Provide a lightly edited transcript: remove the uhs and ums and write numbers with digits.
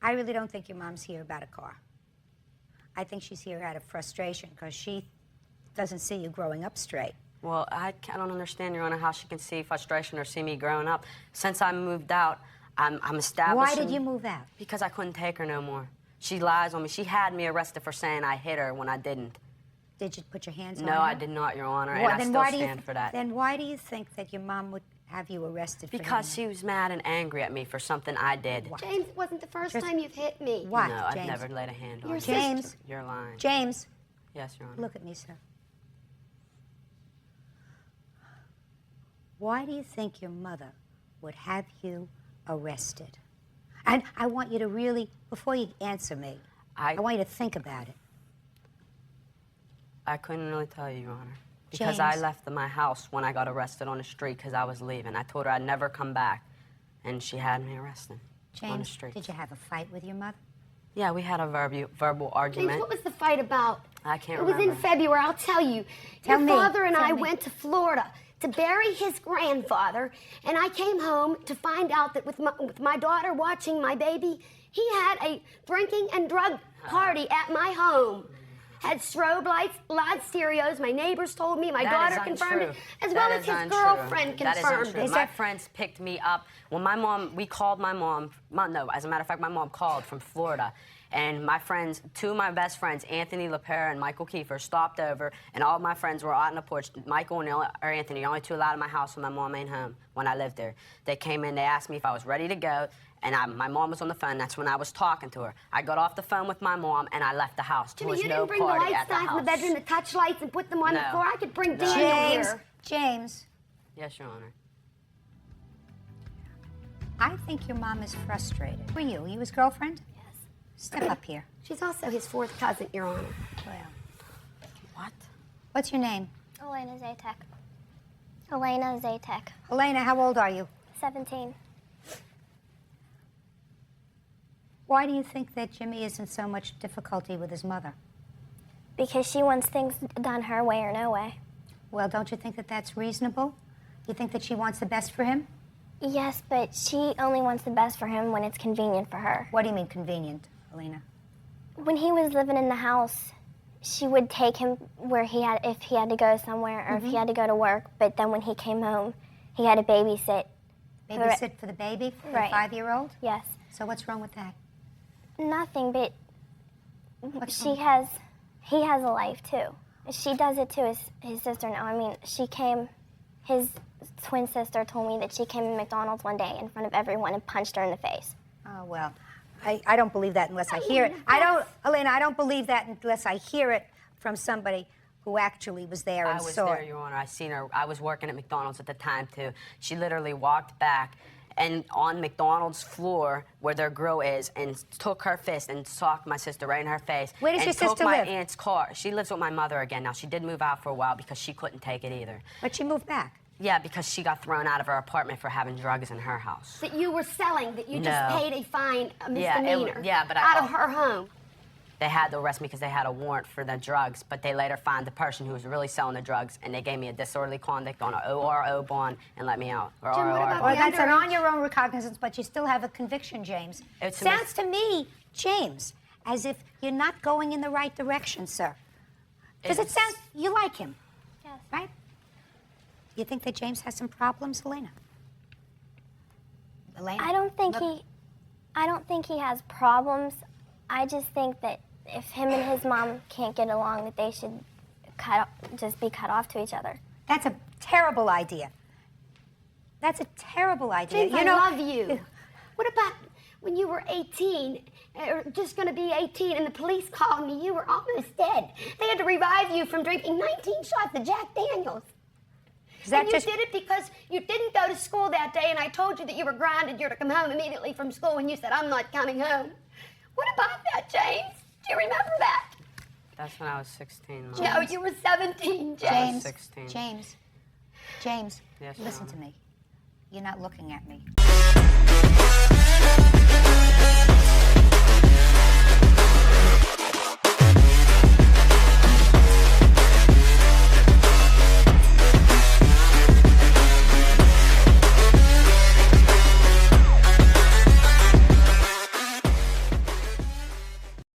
I really don't think your mom's here about a car. I think she's here out of frustration because she doesn't see you growing up straight. Well, I don't understand, Your Honor, how she can see frustration or see me growing up. Since I moved out, I'm established. Why did you move out? Because I couldn't take her no more. She lies on me. She had me arrested for saying I hit her when I didn't. Did you put your hands on her? No, I did not, Your Honor, and I still stand for that. Then why do you think that your mom would have you arrested for Because she was mad and angry at me for something I did. What? James, it wasn't the first time you've hit me. What, No, James? I've never laid a hand on Your you. James. You're lying. James. Yes, Your Honor. Look at me, sir. Why do you think your mother would have you arrested? And I want you to really, before you answer me, I want you to think about it. I couldn't really tell you, Your Honor. Because I left my house when I got arrested on the street because I was leaving. I told her I'd never come back, and she had me arrested on the street. Did you have a fight with your mother? Yeah, we had a verbal argument. James, what was the fight about? I can't remember. It was in February, I'll tell you. Tell me. Your father and I went to Florida to bury his grandfather, and I came home to find out that with my daughter watching my baby, he had a drinking and drug party at my home. Had strobe lights, loud stereos. My neighbors told me. My daughter confirmed it, as well as his girlfriend confirmed it. My friends picked me up. When we called my mom. No, as a matter of fact, my mom called from Florida. And my friends, two of my best friends, Anthony LaPera and Michael Kiefer, stopped over, and all of my friends were out on the porch. Michael and Anthony, the only two allowed in my house when my mom ain't home, when I lived there. They came in, they asked me if I was ready to go, and my mom was on the phone. That's when I was talking to her. I got off the phone with my mom, and I left the house. Jimmy, you didn't bring the lights down in the bedroom, the touch lights, and put them on the floor? I could bring Daniel here. James. Yes, Your Honor. I think your mom is frustrated. Who are you? Are you his girlfriend? Yes. Step up here. She's also his fourth cousin, Your Honor. Well. What? What's your name? Elena Zatek. Elena Zatek. Elena, how old are you? 17. Why do you think that Jimmy is in so much difficulty with his mother? Because she wants things done her way or no way. Well, don't you think that that's reasonable? You think that she wants the best for him? Yes, but she only wants the best for him when it's convenient for her. What do you mean convenient, Elena? When he was living in the house, she would take him where if he had to go somewhere or if he had to go to work, but then when he came home, he had to babysit. Babysit for the baby, for the 5-year-old? Yes. So what's wrong with that? Nothing, but he has a life too. She does it to his sister now. I mean, his twin sister told me that she came to McDonald's one day in front of everyone and punched her in the face. Oh, well, I don't believe that unless I hear it. Elena, I don't believe that unless I hear it from somebody who actually was there and saw it. I was there, Your Honor. I seen her. I was working at McDonald's at the time, too. She literally walked back and on McDonald's floor where their grill is and took her fist and socked my sister right in her face. Where does your sister live? And took my aunt's car. She lives with my mother again now. She did move out for a while because she couldn't take it either. But she moved back? Yeah, because she got thrown out of her apartment for having drugs in her house. That you were selling, that you just paid a fine, a misdemeanor, but out of her home. They had to arrest me because they had a warrant for the drugs, but they later found the person who was really selling the drugs, and they gave me a disorderly conduct on an ORO bond and let me out. Jim, what about well, that's an on-your-own recognizance, but you still have a conviction, James. It sounds to me, James, as if you're not going in the right direction, sir. Because it sounds, you like him. Yes. Right? You think that James has some problems, Elena? Elena? I don't think he has problems. I just think that if him and his mom can't get along, that they should just be cut off to each other. That's a terrible idea. That's a terrible idea. James, I love you. What about when you were 18, or just going to be 18, and the police called me? You were almost dead. They had to revive you from drinking 19 shots of Jack Daniels. And you did it because you didn't go to school that day, and I told you that you were grounded. You're to come home immediately from school, and you said, I'm not coming home. What about that, James? Do you remember that? That's when I was 16. Mom. No, you were 17, James. I was 16. James, Yes, listen Mom. to me. You're not looking at me.